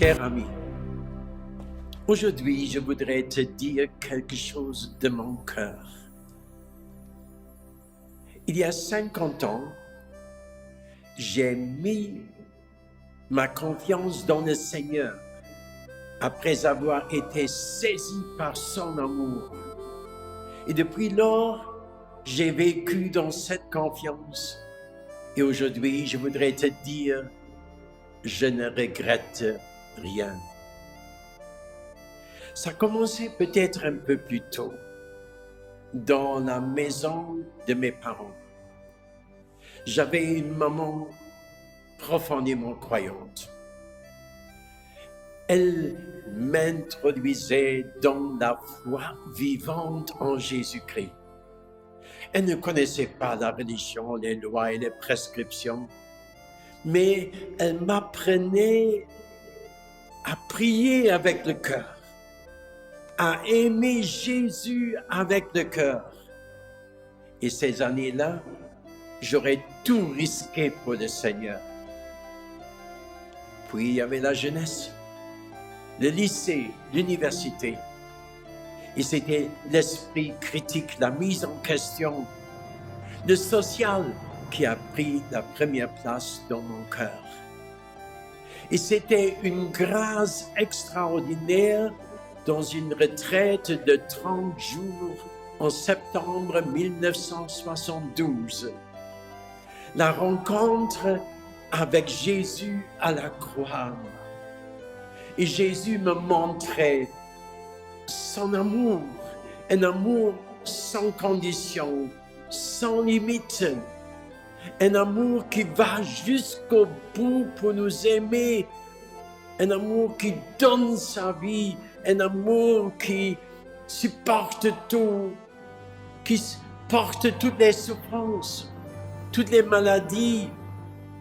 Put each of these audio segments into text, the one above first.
Cher ami, aujourd'hui je voudrais te dire quelque chose de mon cœur. Il y a 50 ans, j'ai mis ma confiance dans le Seigneur après avoir été saisi par son amour. Et depuis lors, j'ai vécu dans cette confiance. Et aujourd'hui, je voudrais te dire, je ne regrette rien. Ça a commencé peut-être un peu plus tôt, dans la maison de mes parents. J'avais une maman profondément croyante. Elle m'introduisait dans la foi vivante en Jésus-Christ. Elle ne connaissait pas la religion, les lois et les prescriptions, mais elle m'apprenait à prier avec le cœur, à aimer Jésus avec le cœur. Et ces années-là, j'aurais tout risqué pour le Seigneur. Puis il y avait la jeunesse, le lycée, l'université. Et c'était l'esprit critique, la mise en question, le social qui a pris la première place dans mon cœur. Et c'était une grâce extraordinaire dans une retraite de 30 jours en septembre 1972. La rencontre avec Jésus à la croix. Et Jésus me montrait son amour, un amour sans condition, sans limite, un amour qui va jusqu'au bout pour nous aimer, un amour qui donne sa vie, un amour qui supporte tout, qui porte toutes les souffrances, toutes les maladies,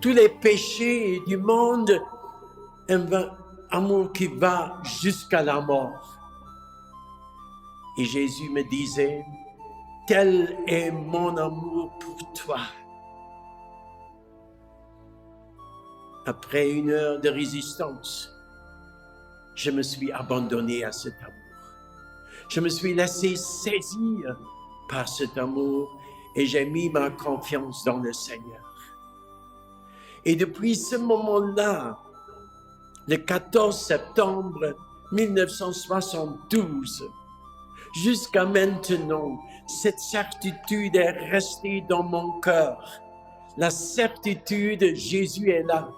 tous les péchés du monde, un amour qui va jusqu'à la mort. Et Jésus me disait, tel est mon amour pour toi. Après une heure de résistance, je me suis abandonné à cet amour. Je me suis laissé saisir par cet amour et j'ai mis ma confiance dans le Seigneur. Et depuis ce moment-là, le 14 septembre 1972, jusqu'à maintenant, cette certitude est restée dans mon cœur. La certitude, Jésus est là.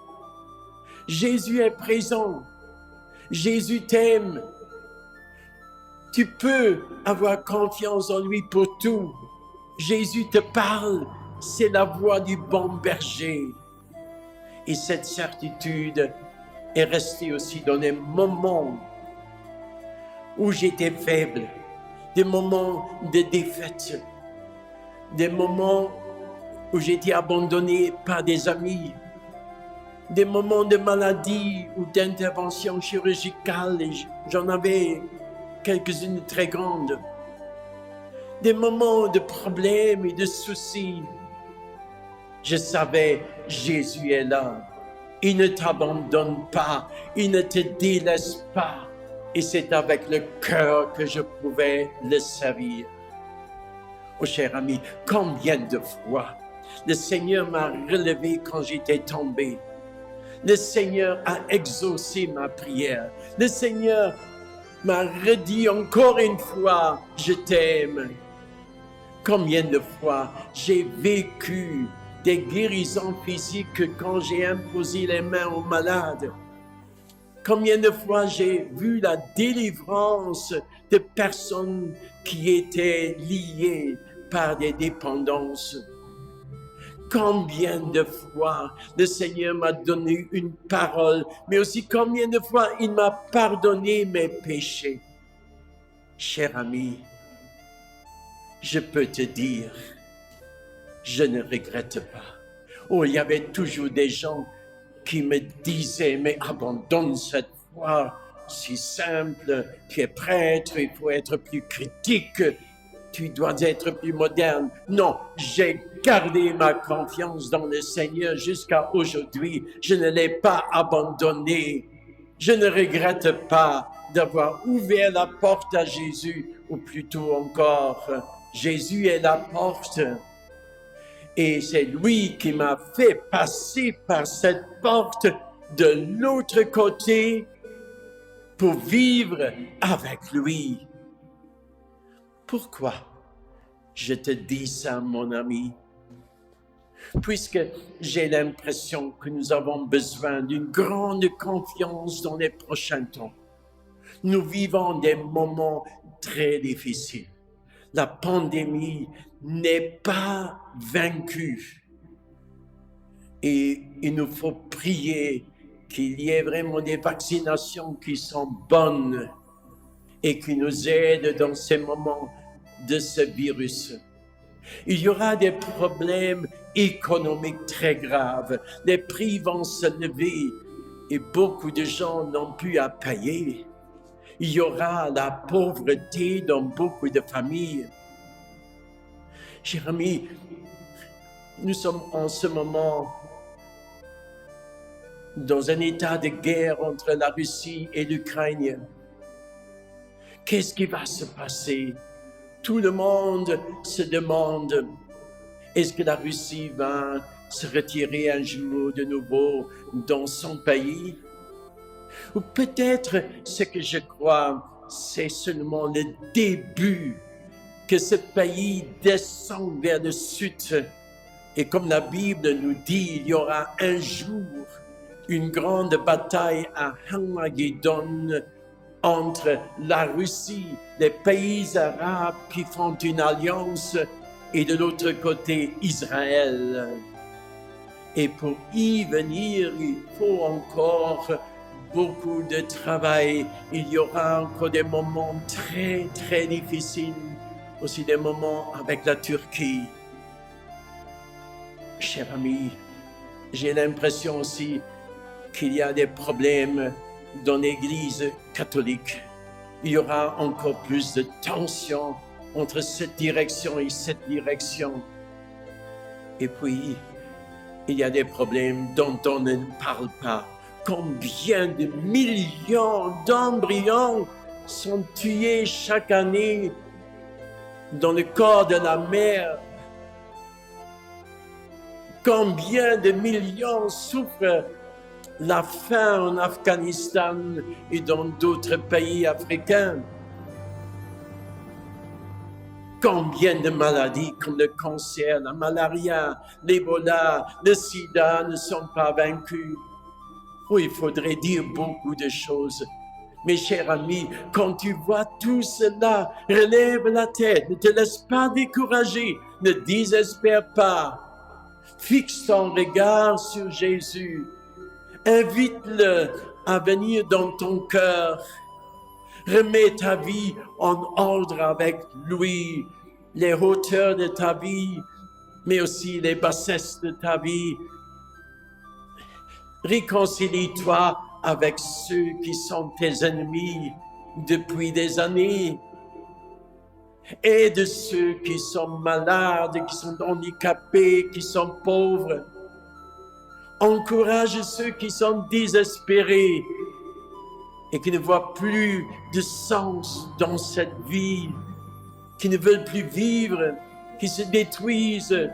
Jésus est présent. Jésus t'aime. Tu peux avoir confiance en lui pour tout. Jésus te parle. C'est la voix du bon berger. Et cette certitude est restée aussi dans les moments où j'étais faible, des moments de défaite, des moments où j'étais abandonné par des amis, des moments de maladie ou d'intervention chirurgicale, et j'en avais quelques-unes très grandes, des moments de problèmes et de soucis. Je savais, Jésus est là. Il ne t'abandonne pas, il ne te délaisse pas. Et c'est avec le cœur que je pouvais le servir. Oh, cher ami, combien de fois le Seigneur m'a relevé quand j'étais tombé. Le Seigneur a exaucé ma prière. Le Seigneur m'a redit encore une fois, je t'aime. Combien de fois j'ai vécu des guérisons physiques quand j'ai imposé les mains aux malades. Combien de fois j'ai vu la délivrance de personnes qui étaient liées par des dépendances. Combien de fois le Seigneur m'a donné une parole, mais aussi combien de fois il m'a pardonné mes péchés. Cher ami, je peux te dire, je ne regrette pas. Oh, il y avait toujours des gens qui me disaient, mais abandonne cette foi si simple, tu es prêtre, il faut être plus critique, tu dois être plus moderne. Non, j'ai gardé ma confiance dans le Seigneur jusqu'à aujourd'hui. Je ne l'ai pas abandonné. Je ne regrette pas d'avoir ouvert la porte à Jésus, ou plutôt encore, Jésus est la porte. Et c'est lui qui m'a fait passer par cette porte de l'autre côté pour vivre avec lui. Pourquoi je te dis ça, mon ami? Puisque j'ai l'impression que nous avons besoin d'une grande confiance dans les prochains temps. Nous vivons des moments très difficiles. La pandémie n'est pas vaincue. Et il nous faut prier qu'il y ait vraiment des vaccinations qui sont bonnes et qui nous aident dans ces moments de ce virus. Il y aura des problèmes économiques très graves. Les prix vont se lever et beaucoup de gens n'ont plus à payer. Il y aura la pauvreté dans beaucoup de familles. Chers amis, nous sommes en ce moment dans un état de guerre entre la Russie et l'Ukraine. Qu'est-ce qui va se passer? Tout le monde se demande, est-ce que la Russie va se retirer un jour de nouveau dans son pays? Ou peut-être ce que je crois, c'est seulement le début, que ce pays descend vers le sud. Et comme la Bible nous dit, il y aura un jour une grande bataille à Armageddon entre la Russie, les pays arabes qui font une alliance, et de l'autre côté, Israël. Et pour y venir, il faut encore beaucoup de travail. Il y aura encore des moments très, très difficiles, aussi des moments avec la Turquie. Chers amis, j'ai l'impression aussi qu'il y a des problèmes dans l'Église catholique. Il y aura encore plus de tension entre cette direction et cette direction. Et puis, il y a des problèmes dont on ne parle pas. Combien de millions d'embryons sont tués chaque année dans le corps de la mère? Combien de millions souffrent la faim en Afghanistan et dans d'autres pays africains? Combien de maladies comme le cancer, la malaria, l'Ebola, le sida ne sont pas vaincus? Oui, il faudrait dire beaucoup de choses. Mes chers amis, quand tu vois tout cela, relève la tête, ne te laisse pas décourager, ne désespère pas. Fixe ton regard sur Jésus. Invite-le à venir dans ton cœur. Remets ta vie en ordre avec lui, les hauteurs de ta vie, mais aussi les bassesses de ta vie. Réconcilie-toi avec ceux qui sont tes ennemis depuis des années. Aide ceux qui sont malades, qui sont handicapés, qui sont pauvres. Encourage ceux qui sont désespérés et qui ne voient plus de sens dans cette vie, qui ne veulent plus vivre, qui se détruisent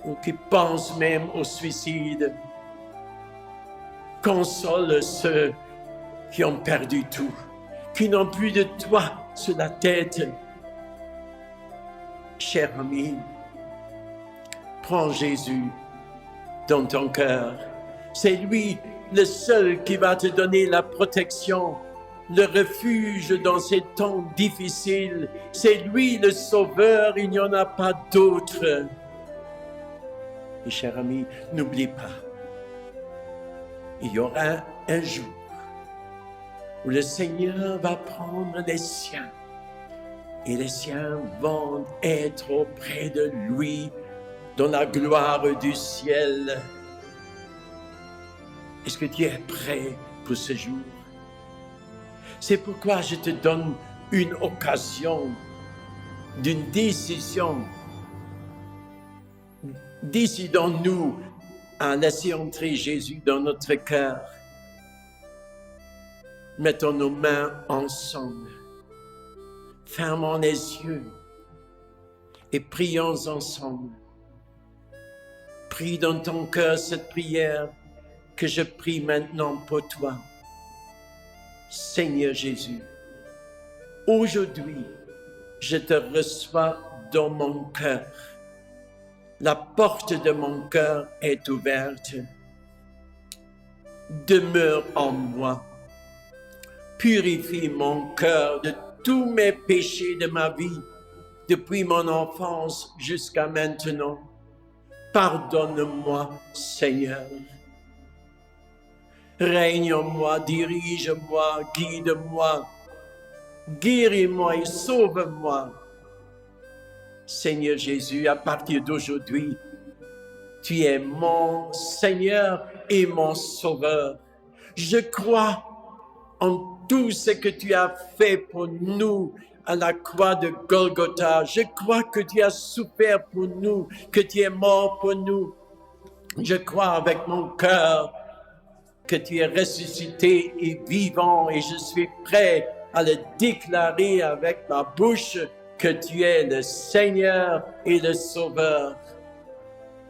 ou qui pensent même au suicide. Console ceux qui ont perdu tout, qui n'ont plus de toit sur la tête. Cher ami, prends Jésus dans ton cœur. C'est lui le seul qui va te donner la protection, le refuge dans ces temps difficiles. C'est lui le sauveur, il n'y en a pas d'autre. Et cher ami, n'oublie pas, il y aura un jour où le Seigneur va prendre les siens et les siens vont être auprès de lui dans la gloire du ciel. Est-ce que tu es prêt pour ce jour? C'est pourquoi je te donne une occasion d'une décision. Décidons-nous à laisser entrer Jésus dans notre cœur. Mettons nos mains ensemble. Fermons les yeux et prions ensemble. Prie dans ton cœur cette prière que je prie maintenant pour toi. Seigneur Jésus, aujourd'hui, je te reçois dans mon cœur. La porte de mon cœur est ouverte. Demeure en moi. Purifie mon cœur de tous mes péchés de ma vie, depuis mon enfance jusqu'à maintenant. Pardonne-moi, Seigneur. Règne en moi, dirige-moi, guide-moi, guéris-moi et sauve-moi. Seigneur Jésus, à partir d'aujourd'hui, tu es mon Seigneur et mon Sauveur. Je crois en tout ce que tu as fait pour nous à la croix de Golgotha. Je crois que tu as souffert pour nous, que tu es mort pour nous. Je crois avec mon cœur que tu es ressuscité et vivant, et je suis prêt à le déclarer avec ma bouche que tu es le Seigneur et le Sauveur.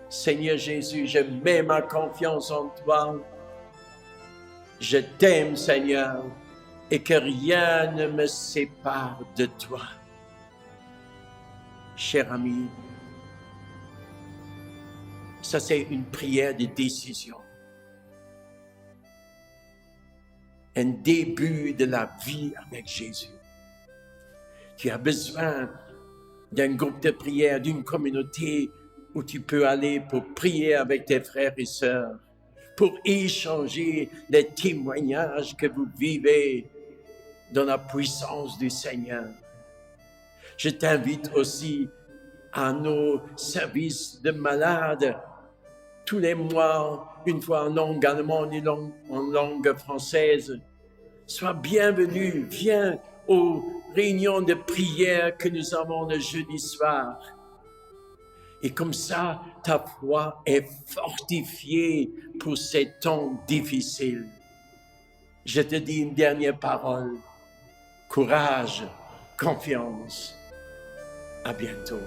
Seigneur Jésus, je mets ma confiance en toi. Je t'aime, Seigneur, et que rien ne me sépare de toi. Cher ami, ça c'est une prière de décision. Un début de la vie avec Jésus. Tu as besoin d'un groupe de prière, d'une communauté où tu peux aller pour prier avec tes frères et sœurs, pour échanger les témoignages que vous vivez dans la puissance du Seigneur. Je t'invite aussi à nos services de malades tous les mois, une fois en langue allemande et en langue française. Sois bienvenu, viens aux réunions de prière que nous avons le jeudi soir. Et comme ça, ta foi est fortifiée pour ces temps difficiles. Je te dis une dernière parole. Courage, confiance. À bientôt.